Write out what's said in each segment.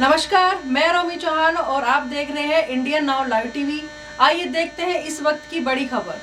नमस्कार, मैं रोमी चौहान और आप देख रहे हैं इंडियन नाउ लाइव टीवी। आइए देखते हैं इस वक्त की बड़ी खबर।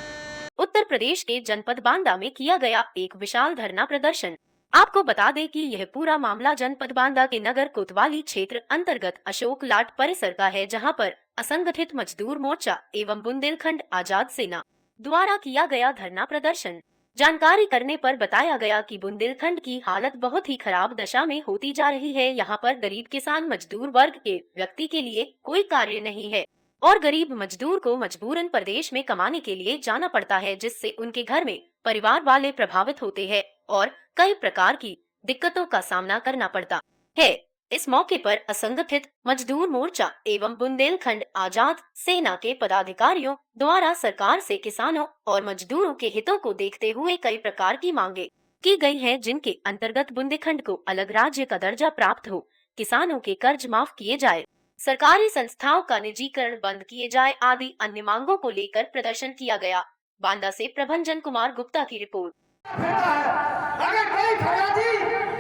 उत्तर प्रदेश के जनपद बांदा में किया गया एक विशाल धरना प्रदर्शन। आपको बता दें कि यह पूरा मामला जनपद बांदा के नगर कोतवाली क्षेत्र अंतर्गत अशोक लाट परिसर का है, जहां पर असंगठित मजदूर मोर्चा एवं बुंदेलखंड आजाद सेना द्वारा किया गया धरना प्रदर्शन। जानकारी करने पर बताया गया कि बुंदेलखंड की हालत बहुत ही खराब दशा में होती जा रही है। यहाँ पर गरीब किसान मजदूर वर्ग के व्यक्ति के लिए कोई कार्य नहीं है और गरीब मजदूर को मजबूरन प्रदेश में कमाने के लिए जाना पड़ता है, जिससे उनके घर में परिवार वाले प्रभावित होते हैं और कई प्रकार की दिक्कतों का सामना करना पड़ता है। इस मौके पर असंगठित मजदूर मोर्चा एवं बुंदेलखंड आजाद सेना के पदाधिकारियों द्वारा सरकार से किसानों और मजदूरों के हितों को देखते हुए कई प्रकार की मांगे की गई हैं, जिनके अंतर्गत बुंदेलखंड को अलग राज्य का दर्जा प्राप्त हो, किसानों के कर्ज माफ किए जाए, सरकारी संस्थाओं का निजीकरण बंद किए जाए आदि अन्य मांगों को लेकर प्रदर्शन किया गया। बांदा से प्रभंजन कुमार गुप्ता की रिपोर्ट। अगर कोई फरियादी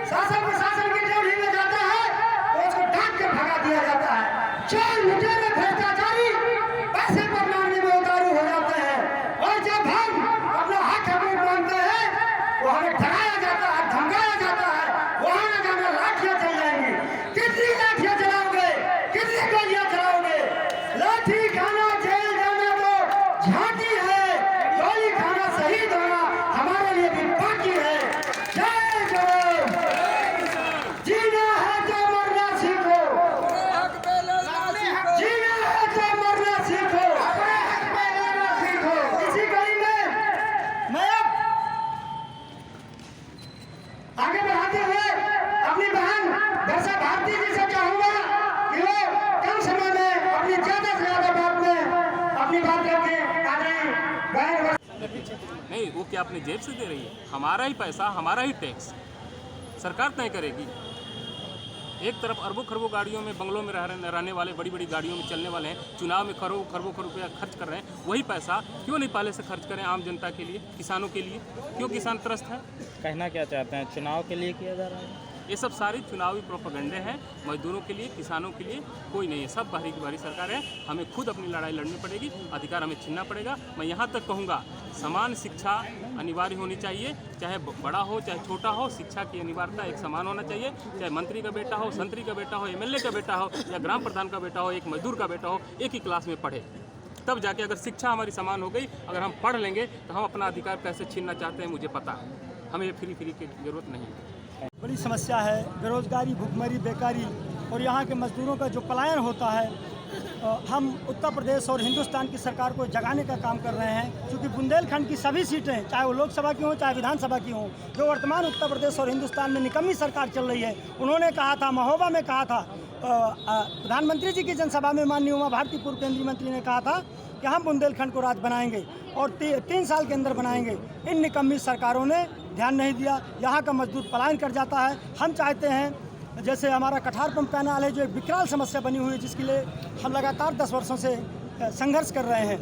शासन प्रशासन की ड्यूटी में जाता है तो उसको डांट कर भगा दिया जाता है। चोर लुटेरे भ्रष्टाचारी पैसे पर मांगने में उतारू हो जाते हैं और जब हम अपना हक हकूक मांगते हैं तो हमें डराया जाता है, धमकाया जाता है। वहाँ न जाना लाठियाँ चल जाएंगी। कितनी लाठियाँ चलाओगे, कितनी गोलियाँ चलाओगे? लाठी खाना जेल जाना तो झांकी है, गोली खाना शहीद होना हमारे लिए भी बाकी है। जय जवान, जीना है तो मरना सीखो, जीना है तो मरना सीखो, सीखो। इसी कड़ी में मैं अब आगे बढ़ाते हुए अपनी बहन वर्षा भारती जी से चाहूंगा कि वो कम समय में अपनी ज्यादा से ज्यादा बात में अपनी बात रखें। आदरणीय बहन नहीं, वो क्या अपनी जेब से दे रही है? हमारा ही पैसा, हमारा ही टैक्स सरकार तय करेगी। एक तरफ अरबों खरबों गाड़ियों में, बंगलों में रहने वाले, बड़ी बड़ी गाड़ियों में चलने वाले हैं, चुनाव में खरबों रुपया खर्च कर रहे हैं। वही पैसा क्यों नहीं पहले से खर्च करें आम जनता के लिए, किसानों के लिए? क्यों किसान त्रस्त है? कहना क्या चाहते हैं, चुनाव के लिए किया जा रहा है? ये सब सारी चुनावी प्रोपेगेंडे हैं। मजदूरों के लिए, किसानों के लिए कोई नहीं है। सब बाहरी की बाहरी सरकार है। हमें खुद अपनी लड़ाई लड़नी पड़ेगी, अधिकार हमें छीनना पड़ेगा। मैं यहाँ तक कहूँगा, समान शिक्षा अनिवार्य होनी चाहिए, चाहे बड़ा हो चाहे छोटा हो। शिक्षा की अनिवार्यता एक समान होना चाहिए, चाहे मंत्री का बेटा हो, संतरी का बेटा हो, एमएलए का बेटा हो या ग्राम प्रधान का बेटा हो, एक मजदूर का बेटा हो, एक ही क्लास में पढ़े। तब जाके अगर शिक्षा हमारी समान हो गई, अगर हम पढ़ लेंगे तो हम अपना अधिकार कैसे छीनना चाहते हैं मुझे पता है। हमें फ्री की ज़रूरत नहीं है। बड़ी समस्या है बेरोजगारी, भुखमरी, बेकारी और यहाँ के मजदूरों का जो पलायन होता है। हम उत्तर प्रदेश और हिंदुस्तान की सरकार को जगाने का काम कर रहे हैं, क्योंकि बुंदेलखंड की सभी सीटें, चाहे वो लोकसभा की हों चाहे विधानसभा की हों, जो वर्तमान उत्तर प्रदेश और हिंदुस्तान में निकम्मी सरकार चल रही है। उन्होंने कहा था, महोबा में कहा था, प्रधानमंत्री जी की जनसभा में माननीय उमा भारती पूर्व केंद्रीय मंत्री ने कहा था कि हम बुंदेलखंड को राज्य बनाएंगे और 3 साल के अंदर बनाएंगे। इन निकम्मी सरकारों ने ध्यान नहीं दिया। यहाँ का मजदूर पलायन कर जाता है। हम चाहते हैं, जैसे हमारा कठार पंप कैनाल है, जो एक विकराल समस्या बनी हुई है, जिसके लिए हम लगातार 10 वर्षों से संघर्ष कर रहे हैं।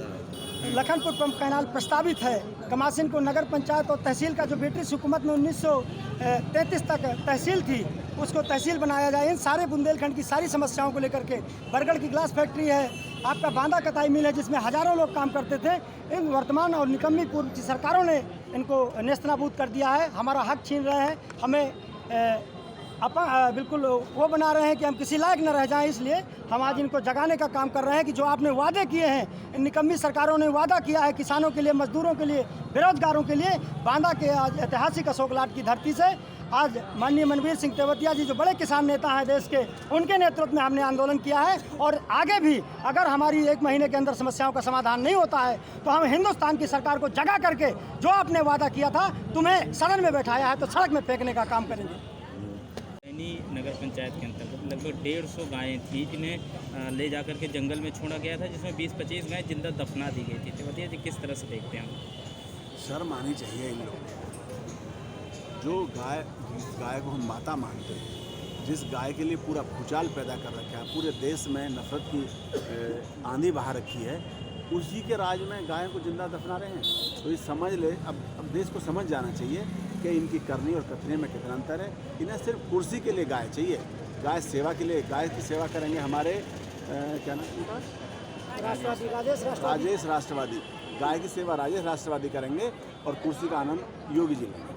लखनपुर पंप कैनाल प्रस्तावित है। कमासिन को नगर पंचायत और तहसील का, जो ब्रिटिश हुकूमत में 1933 तक तहसील थी, उसको तहसील बनाया जाए। इन सारे बुंदेलखंड की सारी समस्याओं को लेकर के, बरगढ़ की ग्लास फैक्ट्री है, आपका बांदा कताई मिल है, जिसमें हजारों लोग काम करते थे। इन वर्तमान और निकम्मी पूर्व की सरकारों ने इनको नेस्तनाबूद कर दिया है। हमारा हक छीन रहे हैं, हमें बिल्कुल वो बना रहे हैं कि हम किसी लायक न रह जाएं। इसलिए हम आज इनको जगाने का काम कर रहे हैं कि जो आपने वादे किए हैं, इन निकम्मी सरकारों ने वादा किया है किसानों के लिए, मजदूरों के लिए, बेरोजगारों के लिए। बांदा के आज ऐतिहासिक अशोक लाट की धरती से आज माननीय मनवीर सिंह तेवतिया जी, जो बड़े किसान नेता हैं देश के, उनके नेतृत्व में हमने आंदोलन किया है। और आगे भी अगर हमारी 1 महीने के अंदर समस्याओं का समाधान नहीं होता है तो हम हिंदुस्तान की सरकार को जगा करके, जो आपने वादा किया था, तुम्हें सदन में बैठाया है तो सड़क में फेंकने का काम करेंगे। नगर पंचायत के अंतर्गत लगभग 150 गायें थी, जिन्हें ले जाकर के जंगल में छोड़ा गया था, जिसमें 20-25 गायें जिंदा दफना दी गई थी। तो बताइए जी, किस तरह से देखते हैं? शर्म आनी चाहिए इन लोगों को। जो गाय को हम माता मानते हैं, जिस गाय के लिए पूरा भूचाल पैदा कर रखा है, पूरे देश में नफरत की आंधी बहा रखी है, उसी के राज में गायों को जिंदा दफना रहे हैं। तो ये समझ ले, अब देश को समझ जाना चाहिए कि इनकी करनी और कथनी में कितना अंतर है। इन्हें सिर्फ कुर्सी के लिए गाय चाहिए, गाय सेवा के लिए, गाय की सेवा करेंगे हमारे क्या नाम उनका, राजेश राष्ट्रवादी। गाय की सेवा राजेश राष्ट्रवादी करेंगे और कुर्सी का आनंद योगी जी लेंगे।